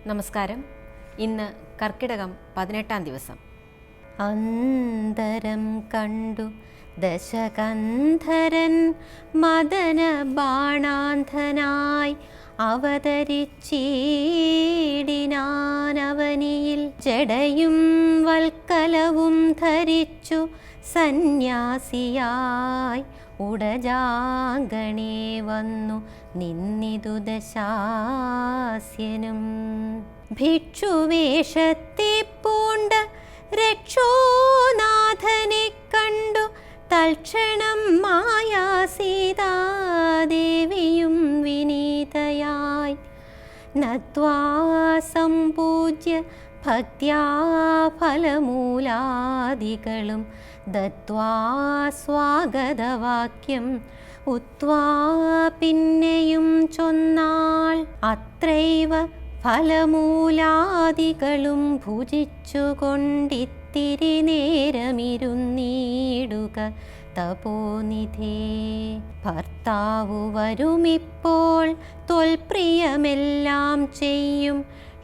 നമസ്കാരം. ഇന്ന് കർക്കിടകം 18-ാം ദിവസം. അന്തരം കണ്ടു ദശകന്ധരൻ മദന ബാണാന്ധനായി അവതരിച്ചീടിനാനവനിയിൽ ജടയും വൽക്കലവും ധരിച്ചു സന്യാസിയായി ഉടജാങ്കണേ വന്നു നിന്നിതു ദശാസ്യനും. ഭിക്ഷുവേഷത്തെ പൂണ്ട രക്ഷോനാഥനെ കണ്ടു തൽക്ഷണം മായാസീതാദേവിയും വിനീതയായി നത്വാ സംപൂജ്യ ഭക്ത്യാ ഫലമൂലാദികളും ദത്വാ സ്വാഗതവാക്യം ഉത്വാ പിന്നെയും ചൊന്നാൾ അത്രൈവ ഫലമൂലാദികളും ഭുജിച്ചുകൊണ്ടിത്തിരി നേരമിരുന്നീടുക തപോനിധേ. ഭർത്താവു വരുമിപ്പോൾ ത്വൽപ്രിയമെല്ലാം ചെയ്യും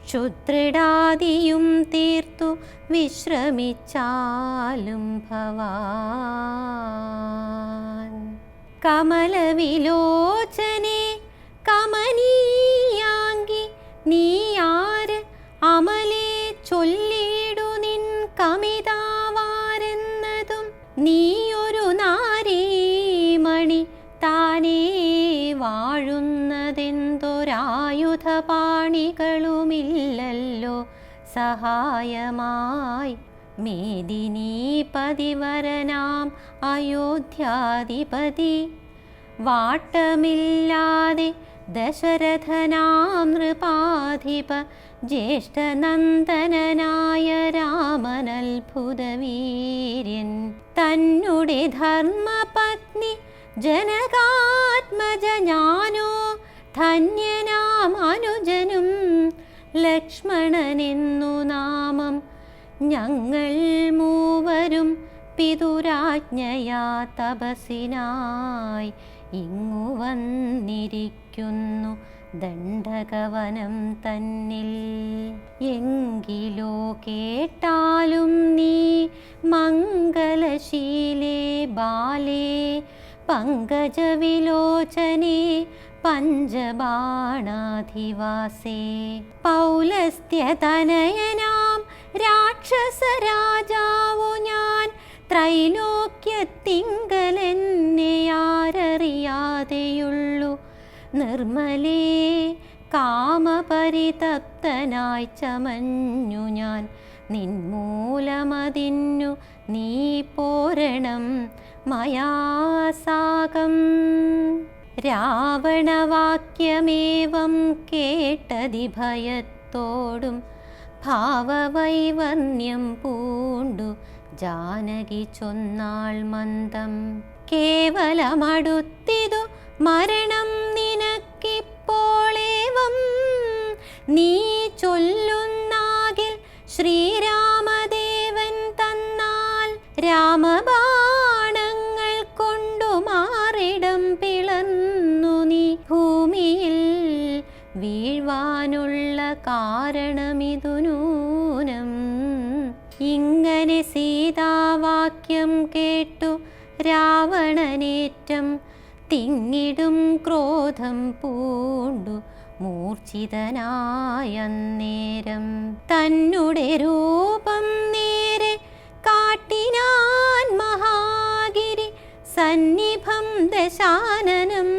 ക്ഷുദ്രടാദിയും തീർത്തു വിശ്രമിച്ചാലും ഭവാൻ. കമലവിലോചനെ കമനീയാങ്കി നീയാര് അമലേ ചൊല്ലിടു നിൻ കമിതാവാരെന്നതും നീയൊരു നാരീമണി താനേ വാഴുന്നതെന്തൊരായുധപാണികളുമില്ലല്ലോ സഹായമായി. മേദിനീപതിവരനാം അയോധ്യാധിപതി വാട്ടമില്ലാതെ ദശരഥനാം നൃപാധിപ ജ്യേഷ്ഠനന്ദനനായ രാമനത്ഭുതവീര്യൻ തന്നുടെ ധർമ്മപത്നി ജനകാത്മജ ഞാനോ ധന്യനാം അനുജനും ലക്ഷ്മണനെന്നു നാമം ഞങ്ങൾ മൂവരും പിതുരാജ്ഞയാ തപസ്സിനായി ഇങ്ങു വന്നിരിക്കുന്നു ദണ്ഡകവനം തന്നിൽ. എങ്കിലോ കേട്ടാലും നീ മംഗലശീലേ ബാലേ പങ്കജവിലോചനേ പഞ്ചബാണാധിവാസേ. പൗലസ്ത്യതനയനാം രാക്ഷസരാജാവു ഞാൻ ത്രൈലോക്യത്തിങ്കലെന്നെയാരറിയാതെയുള്ളു നിർമ്മലേ. കാമപരിതപ്തനായി ചമഞ്ഞു ഞാൻ നിന്മൂലമതിന്നു നീ പോരണം മയാസാകം. രാവണവാക്യമേവം കേട്ടതി ഭയത്തോടും ഭാവവൈവർണ്യം പൂണ്ടു ജാനകി ചൊന്നാൾ മന്ദം. കേവലമടുത്തിതു മരണം നിനക്കിപ്പോളേവം നീ ചൊല്ലുന്നാകിൽ ശ്രീരാമദേവൻ തന്നാൽ രാമബാണങ്ങൾ കൊണ്ടു മാറിടം പിളർന്നു നീ ഭൂമിയിൽ വീഴ്വാനുള്ള കാരണമിതു നൂനം. ഇങ്ങനെ സീതാവാക്യം കേട്ടു രാവണനേറ്റം തിങ്ങിടും ക്രോധം പൂണ്ടു മൂർച്ഛിതനായന്നേരം തന്നുടെ രൂപം നേരെ കാട്ടിനാൻ മഹാഗിരി സന്നിഭം ദശാനനം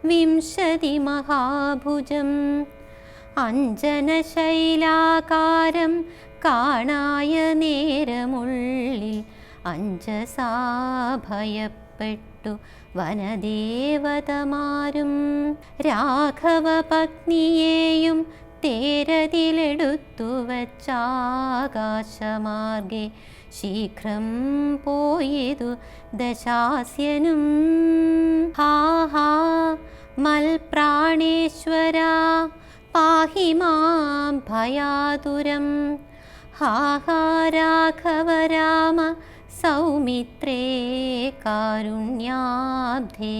50 മഹാഭുജം. അഞ്ജനശൈലാകാരം കാണായ നേരമുള്ളിൽ അഞ്ജസാ ഭയപ്പെട്ടു വനദേവതമാരും രാഘവ പത്നിയെയും തേരതിലെടുത്തു വച്ചാകാശമാർഗെ ശീഘ്രം പോയതു ദശാസ്യനും. ഹാ ഹാ മൽപ്രാണേശ്വര പാഹി മാം ഭയാതുരം. ഹാ ഹാ രാഘവ രാമ സൗമിത്രേ കാരുണ്യാബ്ധേ.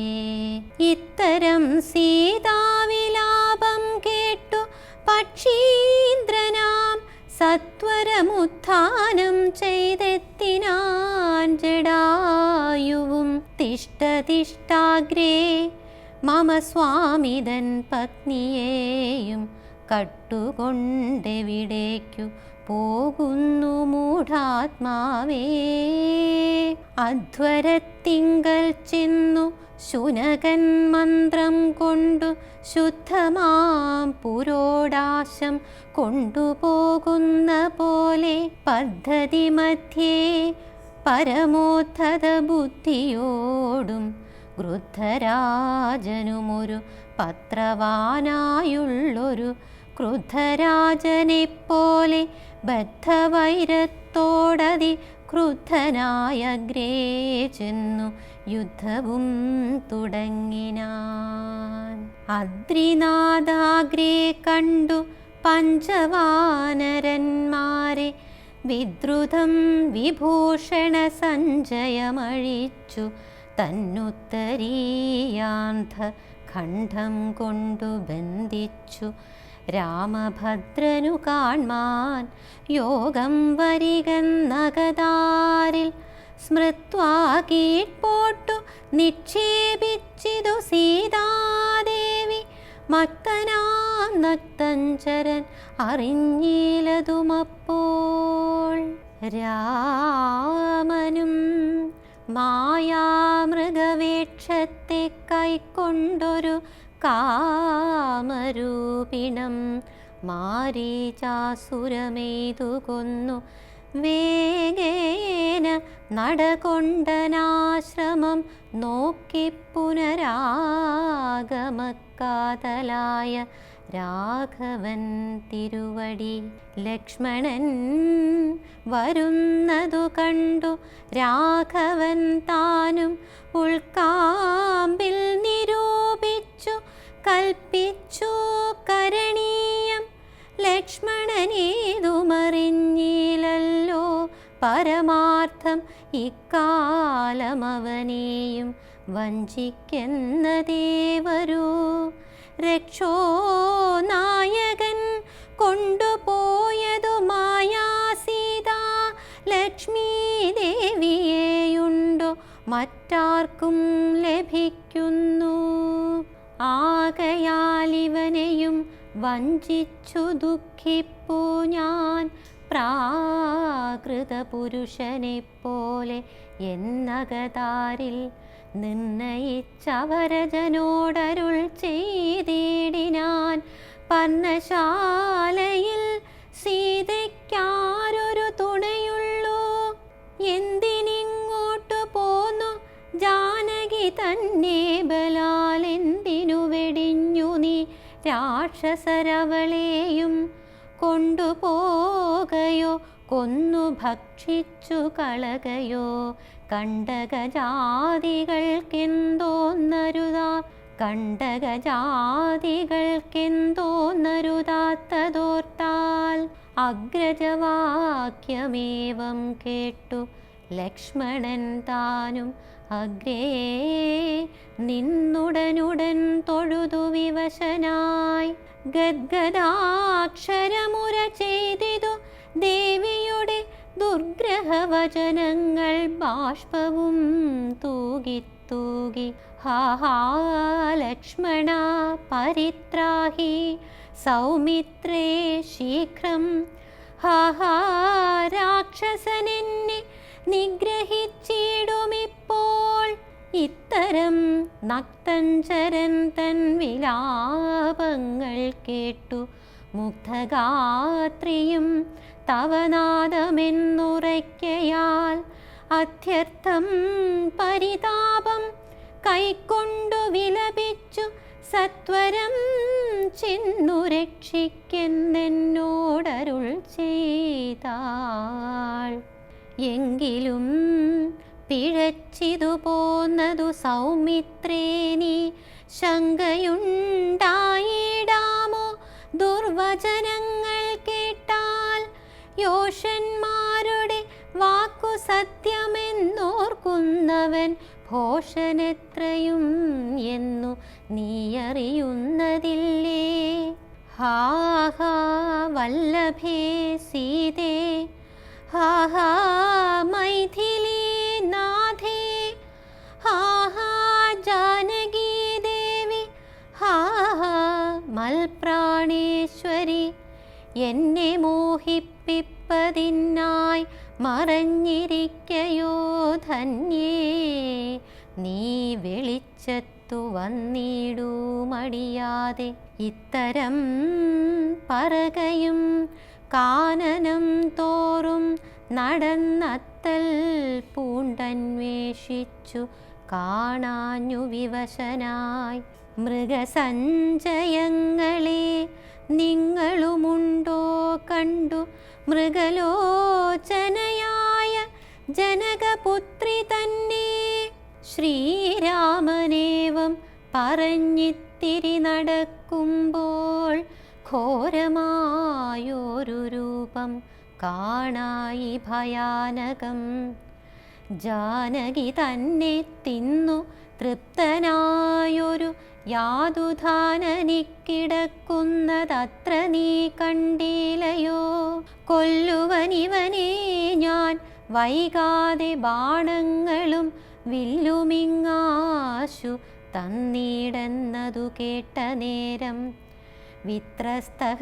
ഇത്തരം സീതാവിലാപം കേട്ടു പക്ഷീന്ദ്രനാം സത്വരമുത്ഥാനം ചെയ്തെത്തിനാൻ ജടായുവും. തിഷ്ടതിഷ്ടാഗ്രേ മമ സ്വാമിതൻ പത്നിയെയും കട്ടുകൊണ്ടെവിടേക്കു പോകുന്നു മൂഢാത്മാവേ. അധ്വരത്തിങ്കൽ ചെന്നു ശുനകൻ മന്ത്രം കൊണ്ടു ശുദ്ധമാം പുരോടാശം കൊണ്ടുപോകുന്ന പോലെ പദ്ധതി മധ്യേ പരമോദ്ധത ബുദ്ധിയോടും ക്രുദ്ധരാജനുമൊരു പത്രവാനായുള്ളൊരു ക്രുദ്ധരാജനെപ്പോലെ ബദ്ധവൈരത്തോടതി ക്രുദ്ധനായ അഗ്രേ ചെന്നു യുദ്ധവും തുടങ്ങിനാൻ. അദ്രിനാഥാഗ്രേ കണ്ടു പഞ്ചവാനരന്മാരെ വിദ്രുതം വിഭൂഷണ സഞ്ജയമഴിച്ചു തന്നുത്തരീയാന്ധ ഖണ്ഡം കൊണ്ടു ബന്ധിച്ചു. രാമഭദ്രനു കാൺമാൻ യോഗം വരികന്നകതാരിൽ സ്മൃത്വാ കീഴ്പോട്ടു നിക്ഷേപിച്ചിതു സീതാദേവി. മത്തനാം നക്തഞ്ചരൻ അറിഞ്ഞിലതുമപ്പോൾ. രാമനും മായാമൃഗവേക്ഷത്തെ കൈക്കൊണ്ടൊരു കാമരൂപിണം മാരീചാസുരമെയ്തു കൊന്നു. വേഗേന നടകൊണ്ടനാശ്രമം നോക്കി പുനരാഗമക്കാതലായ രാഘവൻ തിരുവടി. ലക്ഷ്മണൻ വരുന്നതു കണ്ടു രാഘവൻ താനും ഉൾക്കാമ്പിൽ നിരൂപിച്ചു കൽപ്പിച്ചു കരണീയം. ലക്ഷ്മണനേതുമറിഞ്ഞില്ലല്ലോ പരമാർത്ഥം ഇക്കാലമവനെയും വഞ്ചിക്കുന്നതേ വരൂ. രക്ഷോ നായകൻ കൊണ്ടുപോയതു മായാസീതാ ലക്ഷ്മീ ദേവിയെയുണ്ടോ മറ്റാർക്കും ലഭിക്കുന്നു. ആകയാലിവനെയും വഞ്ചിച്ചു ദുഃഖിപ്പു ഞാൻ പ്രാകൃത പുരുഷനെപ്പോലെ എന്നകതാരിൽ നിർണയിച്ചവരജനോടരുൾ ചെയ്തിടിനാൻ. പർണശാലയിൽ സീതയ്ക്കാരൊരു തുണയുള്ളൂ, എന്തിനിങ്ങോട്ടു പോന്നു ജാനകി തന്നെ ബലാൽ എന്തിനു വെടിഞ്ഞു നീ രാക്ഷസരവളെയും കൊണ്ടുപോകയോ കൊന്നു ഭക്ഷിച്ചു കളകയോ. കണ്ടകജാതികൾക്കെന്തോന്നരുതാത്തതോർത്താൽ അഗ്രജവാക്യമേവം കേട്ടു ലക്ഷ്മണൻ താനും അഗ്രേ നിന്നുടനുടൻ തൊഴുതു വിവശനായി. ഗദ്ഗദാക്ഷരമുര ചെയ്തിതു ദേവിയുടെ ദുർഗ്രഹവചനങ്ങൾ ബാഷ്പവും തൂകി. ഹാ ലക്ഷ്മണ പരിത്രാഹി സൗമിത്രേ ശീഘ്രം. ഹാ രാക്ഷസനെന്നെ നിഗ്രഹിച്ചിടുമിപ്പോൾ. ഇത്തരം നക്തഞ്ചരൻ തൻ വിലാപങ്ങൾ കേട്ടു മുഗ്ധഗാത്രിയും തവനാദമെന്നുറയ്ക്കയാൽ അത്യർത്ഥം പരിതാപം കൈക്കൊണ്ടു വിലപിച്ചു സത്വരം ചെന്നു രക്ഷിക്കെന്നോടരുൾ ചെയ്താൾ. എങ്കിലും പിഴച്ചിതു പോന്നതു സൗമിത്രേ നീ ശങ്കയുണ്ടായിടാമോ ദുർവചനങ്ങൾ കേട്ടാൽ. യോഷന്മാരുടെ വാക്കു സത്യമെന്നോർക്കുന്നവൻ ഭോഷനെത്രയും എന്നു നീ അറിയുന്നതില്ലേ. ഹാ വല്ലഭേ സീതേ ഹാ ഹാ മൈഥിലീ നാഥേ ഹാ ഹാ ജാനകീ ദേവി ഹാ ഹാ മൽപ്രാണേശ്വരി എന്നെ മോഹിപ്പിപ്പതിനായി മറഞ്ഞിരിക്കയോ ധന്യേ നീ വെളിച്ചത്തു വന്നിടൂ മടിയാതെ ഇത്തരം പറകയും കാനനം തോറും നടന്നത്തൽ പൂണ്ടന്വേഷിച്ചു കാണാഞ്ഞു വിവശനായി മൃഗസഞ്ചയങ്ങളെ നിങ്ങളുമുണ്ടോ കണ്ടു മൃഗലോചനയായ ജനകപുത്രി തന്നെ ശ്രീരാമനേവം പറഞ്ഞിത്തിരി നടക്കുമ്പോൾ ഘോരമായൊരു രൂപം കാണായി ഭയാനകം ജാനകി തന്നെ തിന്നു തൃപ്തനായൊരു യാതുധാനനിക്കിടക്കുന്നതത്ര നീ കണ്ടിലയോ കൊല്ലുവനിവനെ ഞാൻ വൈകാതെ ബാണങ്ങളും വില്ലുമിങ്ങാശു തന്നീടെന്നതു കേട്ട നേരം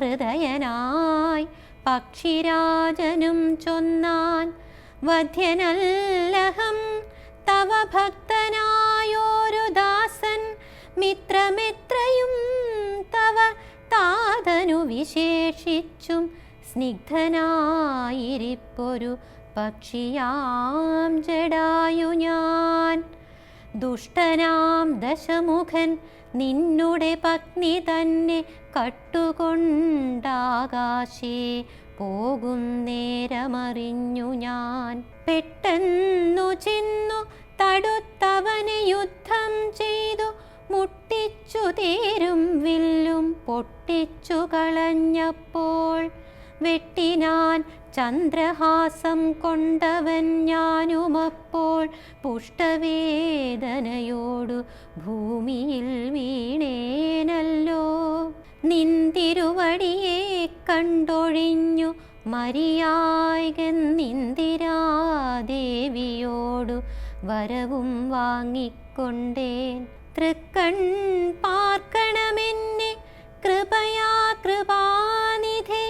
വിത്രസ്തഹൃദയനായി പക്ഷിരാജനും ചൊന്നാൻ വധ്യനല്ലഹം തവ ഭക്തനായോരു ദാസൻ മിത്രമെത്രയും തവ താതനു വിശേഷിച്ചും സ്നിഗ്ധനായിരിപ്പൊരു പക്ഷിയാം ജടായു ഞാൻ ദുഷ്ടനാം ദശമുഖൻ നിന്നുടെ പത്നി തന്നെ കട്ടുകൊണ്ടാകാശേ പോകുന്നേരമറിഞ്ഞു ഞാൻ പെട്ടെന്നു ചെന്നു തടുത്തവനെ യുദ്ധം ചെയ്തു മുട്ടിച്ചു തേരും വില്ലും പൊട്ടിച്ചു കളഞ്ഞപ്പോൾ വെട്ടിനാൻ ചന്ദ്രഹാസം കൊണ്ടവൻ ഞാനുമപ്പോൾ പുഷ്ടവേദനയോടു ഭൂമിയിൽ വീണേനല്ലോ നിന്തിരുവടിയെ കണ്ടൊഴിഞ്ഞു മരിയായകന്നിന്ദിരാദേവിയോടു വരവും വാങ്ങിക്കൊണ്ടേൻ തൃക്കൺ പാർക്കണമെന്നെ കൃപയാ കൃപാനിധേ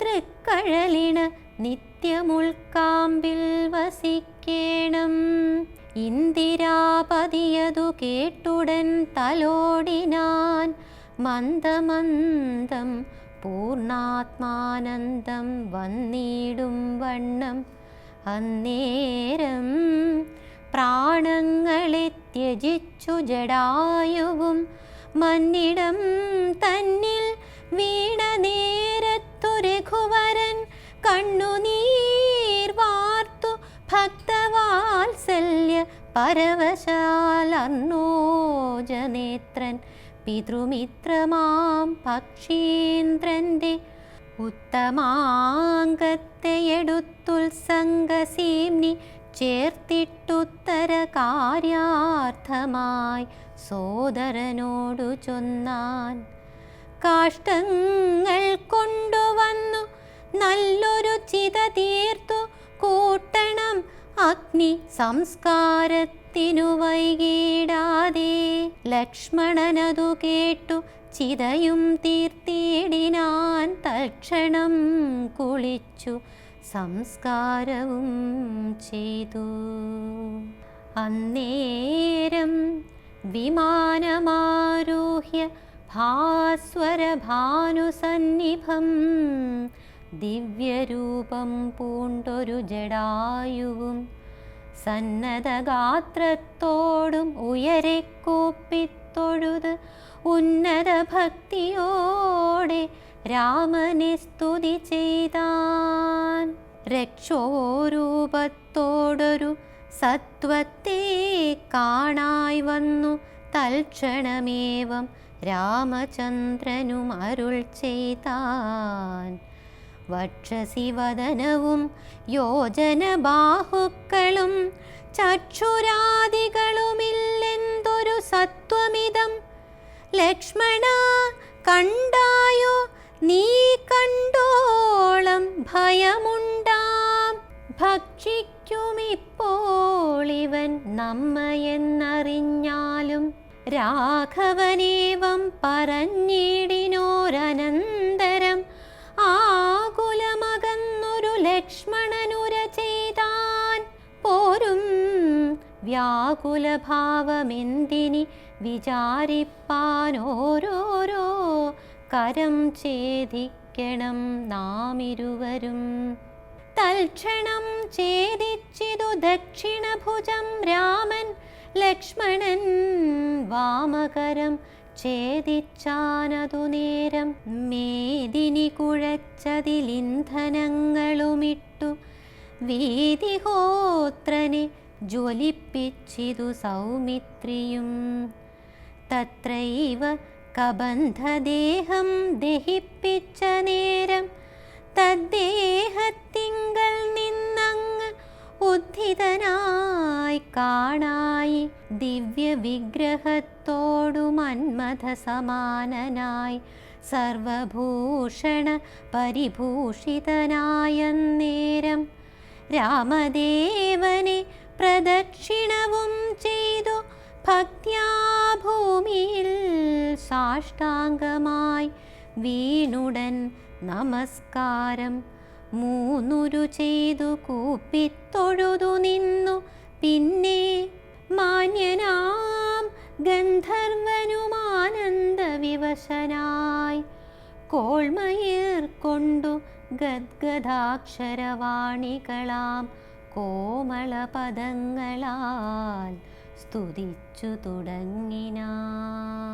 തൃക്കഴലിണ് നിത്യമുൾക്കാമ്പിൽ വസിക്കേണം ഇന്ദിരാപതിയതു കേട്ടുടൻ തലോടിനാൻ മന്ദമന്ദം പൂർണാത്മാനന്ദം വന്നിടും വണ്ണം അന്നേരം പ്രാണങ്ങളെ ത്യജിച്ചു ജടായുവും മന്നിടം തന്നിൽ വീണ നേരത്തു രഘുവരൻ കണ്ണുനീർ വാർത്തു ഭക്തവാത്സല്യ പരവശാലർണോജനേത്രൻ പിതൃമിത്രമാം പക്ഷീന്ദ്രന്റെ ഉത്തമാംഗത്തെയെടുത്തുത്സംഗസീംനി ചേർത്തിട്ടുത്തര കാര്യാർത്ഥമായി സോദരനോടു ചൊന്നാൻ കാഷ്ടങ്ങൾ കൊണ്ടുവന്നു നല്ലൊരു ചിത തീർത്തു കൂട്ടണം അഗ്നി സംസ്കാരത്തിനു വൈകിടാതെ ലക്ഷ്മണനതു കേട്ടു ചിതയും തീർത്തിടിനാൻ തൽക്ഷണം കുളിച്ചു സംസ്കാരവും ചെയ്തു അന്നേരം വിമാനമാരൂഹ്യ ഭാസ്വരഭാനുസന്നിഭം ദിവ്യരൂപം പൂണ്ടൊരു ജടായുവും സന്നദ്ധഗാത്രത്തോടും ഉയരെ കൂപ്പിത്തൊഴുത് ഉന്നത ഭക്തിയോടെ രാമനെ സ്തുതി ചെയ്താൻ രക്ഷോരൂപത്തോടൊരു സത്വത്തെ കാണായി വന്നു തൽക്ഷണമേവം രാമചന്ദ്രനും അരുൾ ചെയ്താൻ വക്ഷസി വദനവും യോജന ബാഹുക്കളും ചക്ഷുരാദികളുമില്ലെന്തൊരു സത്വമിതം ലക്ഷ്മണ കണ്ടായോ നീ കണ്ടോളം ഭയമുണ്ടാം. ഭക്ഷിക്കുമിപ്പോളിവൻ നമ്മയെന്നറിഞ്ഞാലും. രാഘവനേവം പറഞ്ഞിടിനോരനന്തരം ആകുലമകന്നൊരു ലക്ഷ്മണനുര ചെയ്താൻ. പോരും വ്യാകുലഭാവമെന്തിനി വിചാരിപ്പാനോരോരോ കരം ഛേദിക്കണം നാമിരുവരും. തൽക്ഷണം ഛേദിച്ചിതു ദക്ഷിണഭുജം രാമൻ. ലക്ഷ്മണൻ വാമകരം ഛേദിച്ചാനതു നേരം. മേദിനി കുഴച്ചതിലിന്ധനങ്ങളുമിട്ടു വീതിഹോത്രനെ ജ്വലിപ്പിച്ചിതു സൗമിത്രിയും. തത്രൈവ കബന്ധദേഹം ദഹിപ്പിച്ച നേരം തദ്ദേഹത്തിങ്കൽ നിന്നങ്ങ് ഉദ്ധിതനായി കാണായി. ദിവ്യവിഗ്രഹത്തോടു മന്മഥ സമാനനായി സർവഭൂഷണ പരിഭൂഷിതനായന്നേരം രാമദേവനെ പ്രദക്ഷിണവും ചെയ്തു ഭക്ത്യാ ഭൂമിയിൽ സാഷ്ടാംഗമായി വീണുടൻ നമസ്കാരം മൂന്നുരു ചെയ്തു കൂപ്പിത്തൊഴുതു നിന്നു. പിന്നെ മാന്യനാം ഗന്ധർവനുമാനന്ദവിവശനായി കോൾമയിർ കൊണ്ടു ഗദ്ഗദാക്ഷരവാണികളാം കോമളപദങ്ങളാൽ സ്തുതിച്ചു തുടങ്ങിനാൻ.